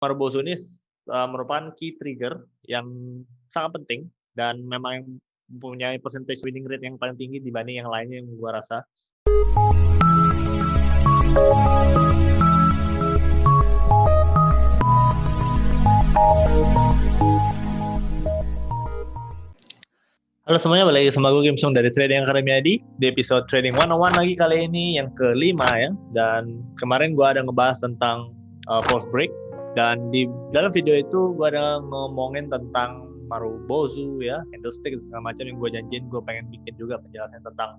Marubozu ini merupakan key trigger yang sangat penting dan memang yang mempunyai percentage winning rate yang paling tinggi dibanding yang lainnya yang gua rasa. Halo semuanya, balik lagi sama gue Kimsung dari Trading Academy ID di episode Trading 101 lagi kali ini yang kelima ya. Dan kemarin gue ada ngebahas tentang false break, dan di dalam video itu gue ada ngomongin tentang Marubozu ya, candlestick segala macam yang gue janjiin. Gue pengen bikin juga penjelasan tentang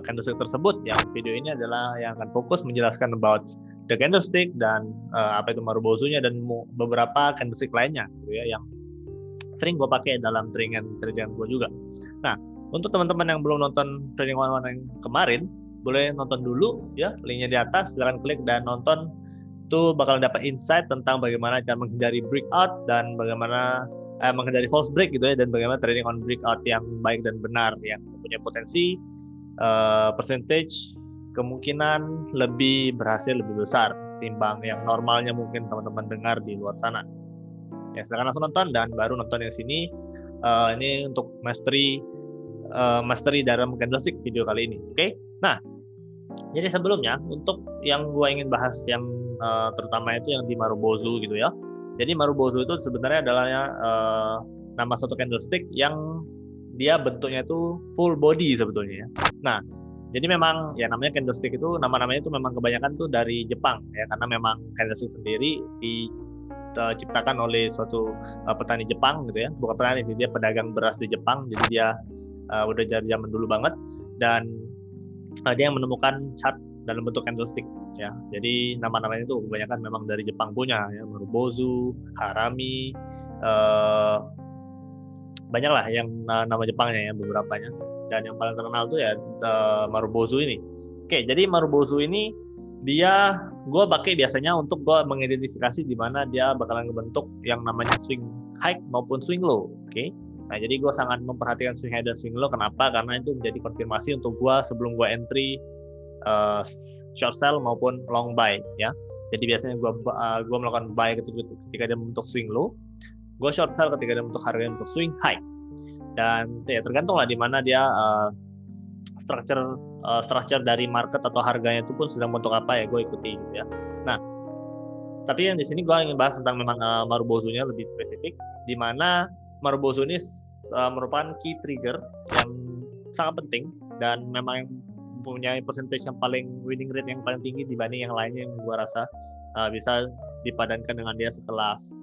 candlestick tersebut. Yang video ini adalah yang akan fokus menjelaskan about the candlestick dan apa itu Marubozunya dan beberapa candlestick lainnya gitu ya, yang sering gue pakai dalam trading gue juga. Nah, untuk teman-teman yang belum nonton Trading 101 yang kemarin, boleh nonton dulu ya, linknya di atas, silahkan klik dan nonton. Itu bakal dapat insight tentang bagaimana cara menghindari breakout dan bagaimana menghindari false break gitu ya, dan bagaimana trading on breakout yang baik dan benar, yang mempunyai potensi percentage kemungkinan lebih berhasil lebih besar timbang yang normalnya mungkin teman-teman dengar di luar sana. Ya, silakan langsung nonton dan baru nonton yang sini. Ini untuk mastery dalam candlestick video kali ini. Oke? Nah, jadi sebelumnya untuk yang gue ingin bahas yang terutama itu yang di Marubozu gitu ya. Jadi Marubozu itu sebenarnya adalah nama satu candlestick yang dia bentuknya itu full body sebetulnya ya. Nah, jadi memang ya namanya candlestick itu nama-namanya itu memang kebanyakan tuh dari Jepang ya, karena memang candlestick sendiri diciptakan oleh suatu petani Jepang gitu ya, bukan petani sih, dia pedagang beras di Jepang. Jadi dia udah dari zaman dulu banget, dan dia yang menemukan chart dalam bentuk candlestick ya. Jadi nama-namanya itu kebanyakan memang dari Jepang punya ya, Marubozu, Harami, banyak lah yang nama Jepangnya ya, beberapanya, dan yang paling terkenal tuh ya Marubozu ini. Oke, jadi Marubozu ini dia gue pakai biasanya untuk gue mengidentifikasi di mana dia bakalan ngebentuk yang namanya swing high maupun swing low. Oke. Nah, jadi gue sangat memperhatikan swing high dan swing low. Kenapa? Karena itu menjadi konfirmasi untuk gue sebelum gue entry short sell maupun long buy ya. Jadi biasanya gue melakukan buy ketika dia membentuk swing low, gue short sell ketika dia membentuk harganya untuk swing high. Dan ya tergantung lah di mana dia structure dari market atau harganya itu pun sedang bentuk apa ya, gue ikuti gitu ya. Nah, tapi yang di sini gue ingin bahas tentang memang Marubozunya lebih spesifik, di mana Marubozu ini merupakan key trigger yang sangat penting dan memang mempunyai percentage yang paling winning rate yang paling tinggi dibanding yang lainnya, yang gue rasa bisa dipadankan dengan dia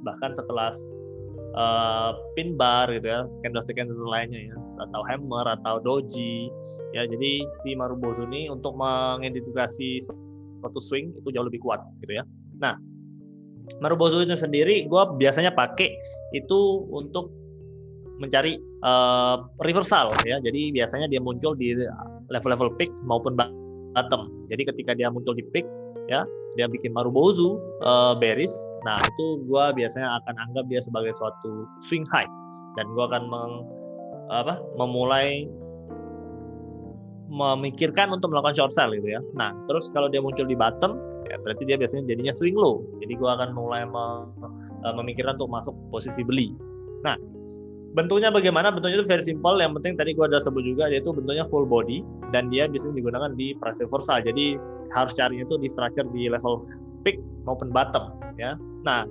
bahkan sekelas pin bar gitu ya, candlestick lainnya ya, atau hammer atau doji ya. Jadi si Marubozu ini untuk mengidentifikasi suatu swing itu jauh lebih kuat gitu ya. Nah, Marubozu itu sendiri gue biasanya pakai itu untuk mencari reversal ya. Jadi biasanya dia muncul di level-level peak maupun bottom. Jadi ketika dia muncul di peak ya, dia bikin Marubozu bearish. Nah, itu gue biasanya akan anggap dia sebagai suatu swing high, dan gue akan memulai memikirkan untuk melakukan short sell gitu ya. Nah, terus kalau dia muncul di bottom ya, berarti dia biasanya jadinya swing low. Jadi gue akan mulai memikirkan untuk masuk posisi beli. Nah, bentuknya bagaimana? Bentuknya itu very simple. Yang penting tadi gue udah sebut juga, yaitu bentuknya full body, dan dia biasanya digunakan di price reversal. Jadi harus carinya itu di structure di level peak maupun bottom ya. Nah,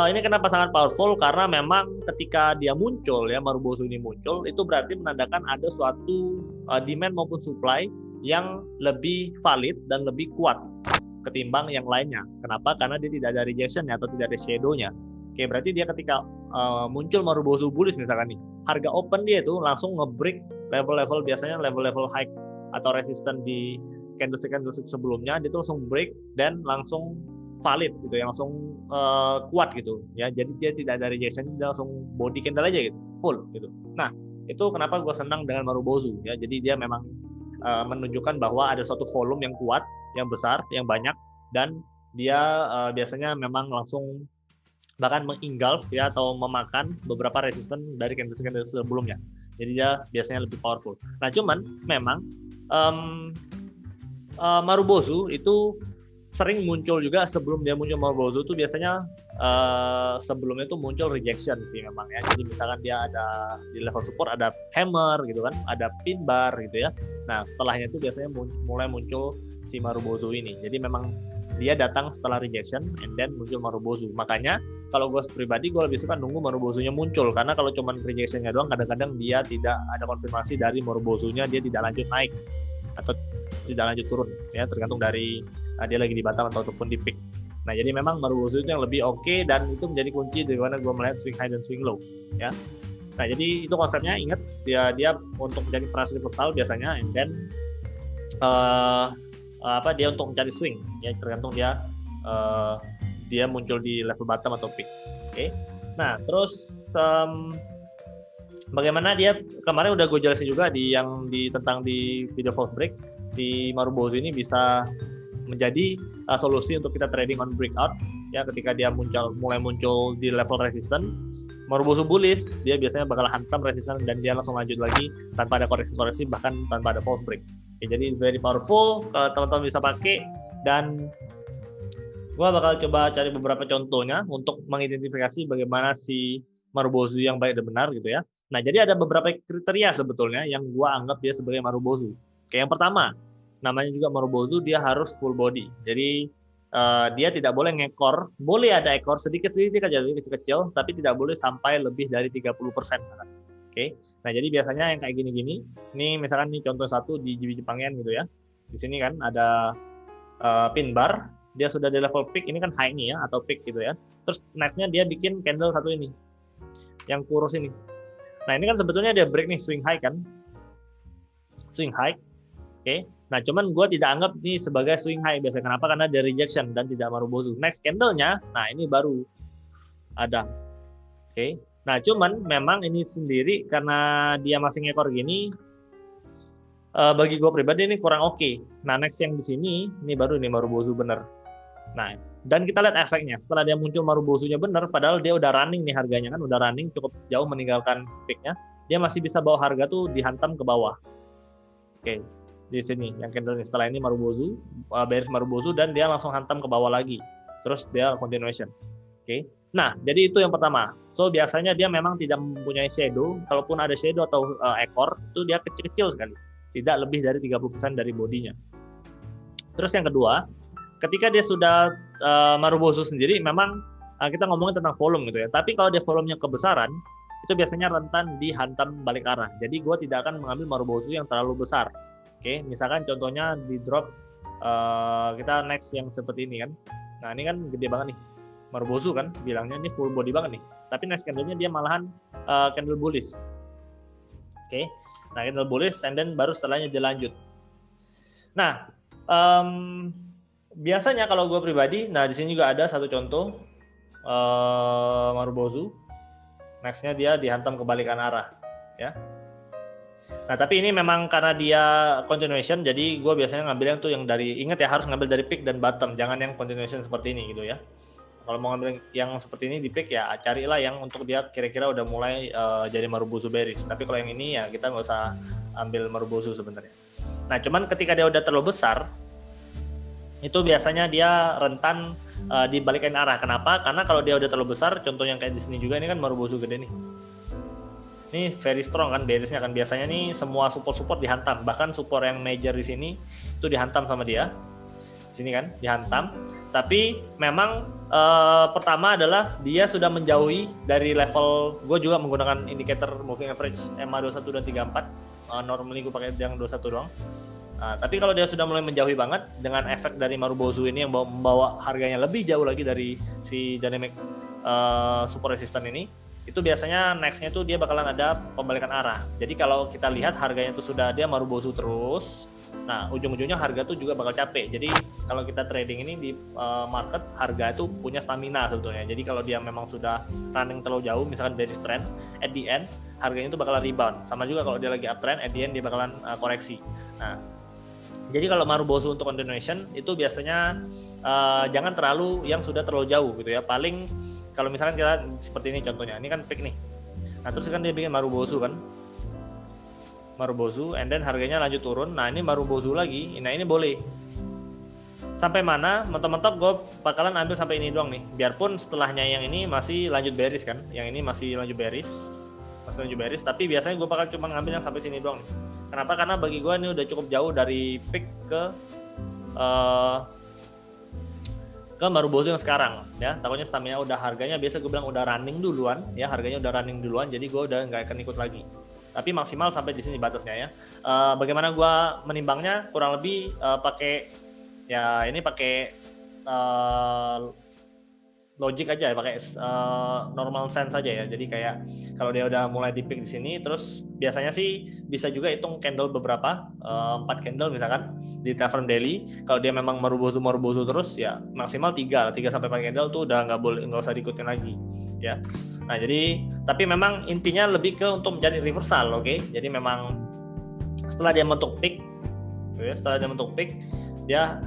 ini kenapa sangat powerful? Karena memang ketika dia muncul ya, Marubozu ini muncul, itu berarti menandakan ada suatu demand maupun supply yang lebih valid dan lebih kuat ketimbang yang lainnya. Kenapa? Karena dia tidak ada rejection atau tidak ada shadow-nya. Oke, berarti dia ketika muncul Marubozu bullish misalkan nih, harga open dia itu langsung nge-break level-level, biasanya level-level high atau resisten di candlestick sebelumnya, dia tuh langsung break dan langsung valid gitu ya, langsung kuat gitu ya. Jadi dia tidak ada rejection, dia langsung body candle aja gitu, full gitu. Nah, itu kenapa gue senang dengan Marubozu ya. Jadi dia memang menunjukkan bahwa ada suatu volume yang kuat, yang besar, yang banyak, dan dia biasanya memang langsung bahkan mengengulf ya, atau memakan beberapa resisten dari candlestick sebelumnya. Jadi dia biasanya lebih powerful. Nah, cuman memang Marubozu itu sering muncul juga sebelum dia muncul Marubozu tuh biasanya sebelumnya tuh muncul rejection sih memang ya. Jadi misalkan dia ada di level support ada hammer gitu kan, ada pin bar gitu ya. Nah setelahnya tuh biasanya mulai muncul si Marubozu ini. Jadi memang dia datang setelah rejection and then muncul Marubozu. Makanya kalau gue pribadi gue lebih suka nunggu Marubozunya muncul, karena kalau cuma rejectionnya doang kadang-kadang dia tidak ada konfirmasi dari Marubozunya, dia tidak lanjut naik atau tidak lanjut turun ya, tergantung dari dia lagi di bottom ataupun di pick. Nah jadi memang Marubozu itu yang lebih oke, dan itu menjadi kunci dari mana gue melihat swing high dan swing low ya. Nah jadi itu konsepnya, ingat dia untuk menjadi price reversal biasanya, and then dia untuk mencari swing ya, tergantung dia muncul di level bottom atau pick. Oke. Nah terus bagaimana dia kemarin udah gue jelasin juga tentang di video false break, si Marubozu ini bisa menjadi solusi untuk kita trading on breakout ya. Ketika dia mulai muncul di level resistance, Marubozu bullish, dia biasanya bakal hantam resistance dan dia langsung lanjut lagi tanpa ada koreksi bahkan tanpa ada false break ya. Jadi very powerful, teman-teman bisa pakai, dan gua bakal coba cari beberapa contohnya untuk mengidentifikasi bagaimana si Marubozu yang baik dan benar gitu ya. Nah jadi ada beberapa kriteria sebetulnya yang gua anggap dia sebagai Marubozu. Kayak yang pertama, namanya juga Marubozu, dia harus full body. Jadi dia tidak boleh ngekor, boleh ada ekor sedikit-sedikit aja, kecil-kecil, tapi tidak boleh sampai lebih dari 30%. Oke. Nah, jadi biasanya yang kayak gini-gini, ini misalkan nih contoh satu di Jepangian gitu ya. Di sini kan ada pin bar, dia sudah di level peak, ini kan high nih ya, atau peak gitu ya. Terus next-nya dia bikin candle satu ini, yang kurus ini. Nah, ini kan sebetulnya dia break nih, swing high kan. Swing high. Oke. Nah, cuman gue tidak anggap ini sebagai swing high biasanya. Kenapa? Karena ada rejection dan tidak Marubozu. Next candle-nya, nah ini baru ada. Oke. Nah, cuman memang ini sendiri karena dia masih ngekor gini, bagi gue pribadi ini kurang oke. Nah, next yang di sini, ini baru nih Marubozu bener. Nah, dan kita lihat efeknya. Setelah dia muncul Marubozunya bener, padahal dia udah running nih harganya kan, udah running cukup jauh meninggalkan peak-nya, dia masih bisa bawa harga tuh dihantam ke bawah. Oke. Di sini yang candle ini, setelah ini Marubozu, bearish Marubozu, dan dia langsung hantam ke bawah lagi, terus dia continuation. Oke. Nah jadi itu yang pertama. So biasanya dia memang tidak mempunyai shadow, kalaupun ada shadow atau ekor itu dia kecil-kecil sekali, tidak lebih dari 30% dari bodinya. Terus yang kedua, ketika dia sudah Marubozu sendiri, memang kita ngomongin tentang volume gitu ya, tapi kalau dia volumenya kebesaran itu biasanya rentan dihantam balik arah. Jadi gue tidak akan mengambil Marubozu yang terlalu besar. Oke, misalkan contohnya di drop kita next yang seperti ini kan. Nah ini kan gede banget nih, Marubozu kan bilangnya ini full body banget nih. Tapi next candle-nya dia malahan candle bullish. Oke, nah candle bullish, and then baru setelahnya dia lanjut. Nah biasanya kalau gue pribadi, nah di sini juga ada satu contoh Marubozu. Nextnya dia dihantam kebalikan arah, ya. Nah tapi ini memang karena dia continuation, jadi gue biasanya ngambil yang tuh yang dari, ingat ya harus ngambil dari peak dan bottom, jangan yang continuation seperti ini gitu ya. Kalau mau ngambil yang seperti ini di peak ya carilah yang untuk dia kira-kira udah mulai jadi Marubozu bearish. Tapi kalau yang ini ya kita nggak usah ambil Marubozu sebenarnya. Nah cuman ketika dia udah terlalu besar, itu biasanya dia rentan dibalikin arah. Kenapa? Karena kalau dia udah terlalu besar, contoh yang kayak di sini juga, ini kan Marubozu gede nih. Ini very strong kan bearishnya kan, biasanya nih semua support dihantam, bahkan support yang major di sini itu dihantam sama dia. Di sini kan dihantam. Tapi memang pertama adalah dia sudah menjauhi dari level, gue juga menggunakan indikator moving average MA21 dan 34. Normally gue pakai yang 21 doang. Tapi kalau dia sudah mulai menjauhi banget dengan efek dari Marubozu ini yang membawa harganya lebih jauh lagi dari si dynamic support resistance ini, itu biasanya nextnya tuh dia bakalan ada pembalikan arah. Jadi kalau kita lihat harganya tuh sudah dia Marubozu terus, nah ujung-ujungnya harga tuh juga bakal capek. Jadi kalau kita trading ini di market, harga itu punya stamina sebetulnya. Jadi kalau dia memang sudah running terlalu jauh, misalkan bearish trend, at the end harganya itu bakalan rebound. Sama juga kalau dia lagi uptrend, at the end dia bakalan koreksi. Nah, jadi kalau Marubozu untuk continuation itu biasanya jangan terlalu yang sudah terlalu jauh gitu ya. Paling kalau misalkan kita seperti ini contohnya, ini kan peak nih. Nah terus kan dia bikin Marubozu kan, Marubozu, and then harganya lanjut turun. Nah ini Marubozu lagi, nah ini boleh. sampai mana, mentok-mentok gue bakalan ambil sampai ini doang nih. Biarpun setelahnya yang ini masih lanjut bearish kan, yang ini masih lanjut bearish, tapi biasanya gue bakal cuma ngambil yang sampai sini doang nih. Kenapa? Karena bagi gue ini udah cukup jauh dari peak ke Marubozu yang sekarang ya. Takutnya stamina udah harganya, biasa gue bilang udah running duluan ya, harganya udah running duluan, jadi gue udah nggak akan ikut lagi. Tapi maksimal sampai di sini batasnya ya. Bagaimana gue menimbangnya? Kurang lebih pakai ya ini pakai logic aja ya, pakai normal sense aja ya. Jadi kayak kalau dia udah mulai di peak di sini, terus biasanya sih bisa juga hitung candle beberapa, 4 candle misalkan di time frame daily. Kalau dia memang Marubozu terus ya maksimal 3 sampai 4 candle tuh udah nggak usah diikutin lagi ya. Nah jadi tapi memang intinya lebih ke untuk mencari reversal, oke? Jadi memang setelah dia mentok peak, dia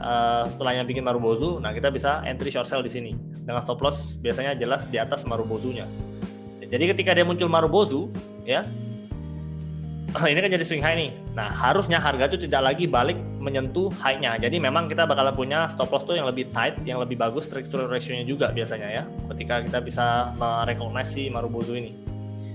setelahnya bikin Marubozu, nah kita bisa entry short sell di sini dengan stop loss biasanya jelas di atas Marubozunya. Jadi ketika dia muncul Marubozu, ya ini kan jadi swing high nih. Nah harusnya harga itu tidak lagi balik menyentuh high-nya. Jadi memang kita bakal punya stop loss tuh yang lebih tight, yang lebih bagus strike-to ratio-nya juga biasanya ya. Ketika kita bisa merecognize si Marubozu ini.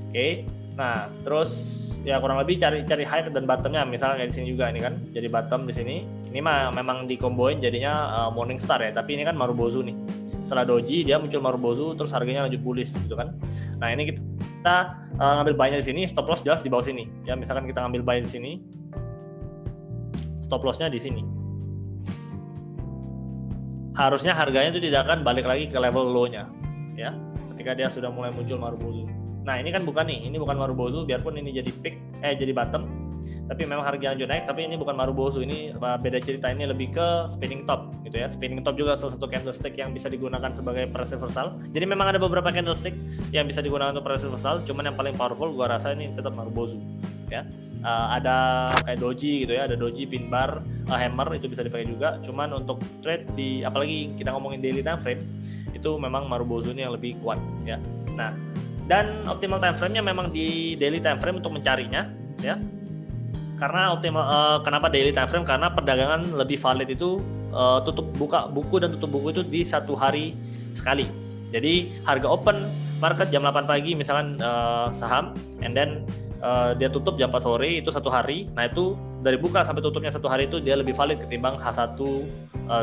Oke. Nah terus ya kurang lebih cari high dan bottomnya, misalnya kayak di sini juga ini kan, jadi bottom di sini. Ini mah memang dikomboin jadinya Morningstar ya, tapi ini kan Marubozu nih. Setelah doji dia muncul Marubozu, terus harganya lanjut bullish gitu kan. Nah ini kita ngambil buy-nya di sini, stop loss jelas di bawah sini. Ya misalkan kita ngambil buy di sini, stop loss-nya di sini. Harusnya harganya itu tidak akan balik lagi ke level low-nya, ya. Ketika dia sudah mulai muncul Marubozu. Nah ini kan bukan nih, ini bukan Marubozu, biarpun ini jadi peak, jadi bottom, tapi memang harga lanjut naik, tapi ini bukan Marubozu, ini beda cerita, ini lebih ke spinning top gitu ya. Spinning top juga salah satu candlestick yang bisa digunakan sebagai price reversal. Jadi memang ada beberapa candlestick yang bisa digunakan untuk price reversal, cuman yang paling powerful gua rasa ini tetap Marubozu ya. Ada kayak doji gitu ya, ada doji, pin bar, hammer itu bisa dipakai juga, cuman untuk trade di apalagi kita ngomongin daily time frame itu memang Marubozu ini yang lebih kuat ya. Nah dan optimal time frame-nya memang di daily time frame untuk mencarinya ya. Karena optimal kenapa daily time frame? Karena perdagangan lebih valid itu tutup buka buku dan tutup buku itu di satu hari sekali. Jadi harga open market jam 8 pagi misalkan saham, and then dia tutup jam 4 sore itu satu hari. Nah itu dari buka sampai tutupnya satu hari itu dia lebih valid ketimbang H1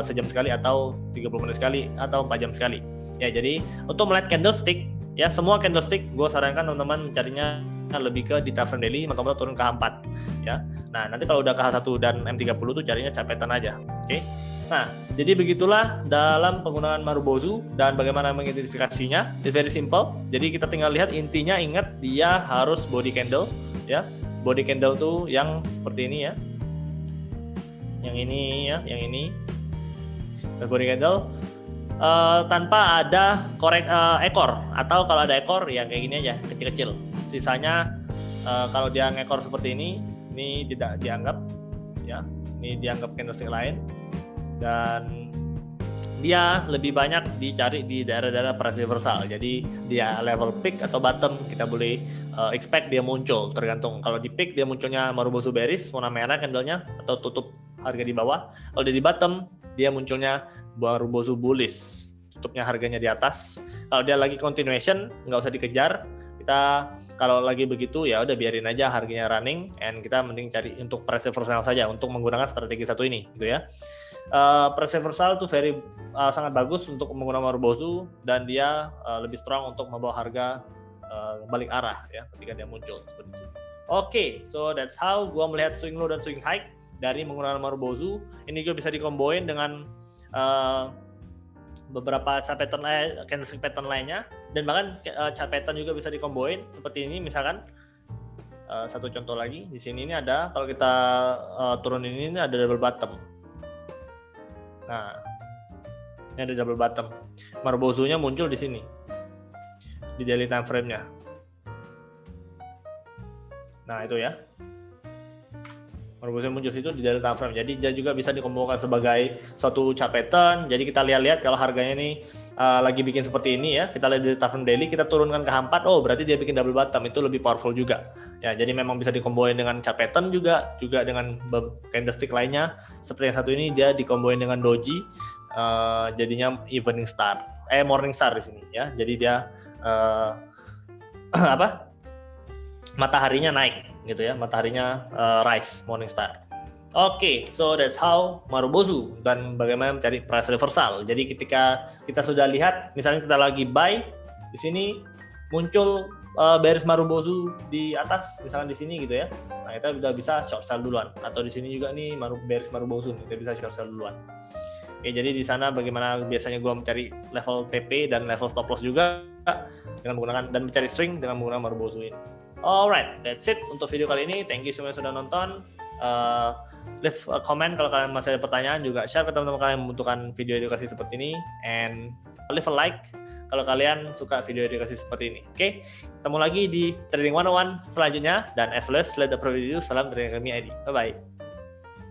sejam sekali atau 30 menit sekali atau 4 jam sekali. Ya jadi untuk melihat candlestick ya, semua candlestick gue sarankan teman-teman mencarinya lebih ke di time frame daily, atau turun ke H4 ya. Nah nanti kalau udah ke H1 dan M30 tuh carinya capetan aja. Oke. Nah jadi begitulah dalam penggunaan Marubozu dan bagaimana mengidentifikasinya. It's very simple. Jadi kita tinggal lihat, intinya ingat dia harus body candle ya. Body candle tuh yang seperti ini ya, yang ini ya, yang ini body candle tanpa ada ekor, atau kalau ada ekor ya kayak gini aja kecil-kecil. Sisanya kalau dia ngekor seperti ini tidak dianggap ya, ini dianggap candlestick lain, dan dia lebih banyak dicari di daerah-daerah price reversal. Jadi dia level peak atau bottom kita boleh expect dia muncul, tergantung. Kalau di peak dia munculnya Marubozu bearish warna merah candlenya atau tutup harga di bawah. Kalau di bottom dia munculnya Marubozu bullish, tutupnya harganya di atas. Kalau dia lagi continuation nggak usah dikejar. Kita kalau lagi begitu ya udah biarin aja harganya running, and kita mending cari untuk price reversal saja untuk menggunakan strategi satu ini gitu ya. Price reversal tuh sangat bagus untuk menggunakan Marubozu, dan dia lebih strong untuk membawa harga balik arah ya ketika dia muncul seperti itu. Oke, so that's how gua melihat swing low dan swing high dari menggunakan Marubozu. Ini juga bisa dikomboin dengan beberapa chart pattern candlestick pattern lainnya, dan bahkan chart pattern juga bisa dikomboin seperti ini. Misalkan satu contoh lagi di sini, ini ada, kalau kita turunin ini ada double bottom. Nah ini ada double bottom, Marubozunya muncul di sini di daily time frame-nya. Nah itu ya, Marubozu muncul situ di daily time frame. Jadi dia juga bisa dikombokan sebagai suatu chart pattern. Jadi kita lihat-lihat kalau harganya ini lagi bikin seperti ini ya, kita lihat di time frame daily, kita turunkan ke H4, oh berarti dia bikin double bottom, itu lebih powerful juga. Ya, jadi memang bisa dikomboin dengan chart pattern juga dengan candlestick lainnya. Seperti yang satu ini dia dikomboin dengan doji, jadinya morning star di sini ya. Jadi dia mataharinya naik gitu ya, mataharinya rise, morning star. Oke, so that's how Marubozu dan bagaimana mencari price reversal. Jadi ketika kita sudah lihat, misalnya kita lagi buy di sini muncul bearish Marubozu di atas, misalnya di sini gitu ya. Nah, kita udah bisa short sell duluan. Atau di sini juga nih bearish Marubozu, kita bisa short sell duluan. Oke, jadi di sana bagaimana biasanya gue mencari level TP dan level stop loss juga dengan menggunakan, dan mencari string dengan menggunakan Marubozu ini. Alright, that's it untuk video kali ini. Thank you semua yang sudah nonton. Leave a comment kalau kalian masih ada pertanyaan, juga share ke teman-teman kalian yang membutuhkan video edukasi seperti ini, and leave a like kalau kalian suka video edukasi seperti ini. Oke, ketemu lagi di Trading 101 selanjutnya, dan as always, let the profit you. Salam dari kami ID. Bye bye.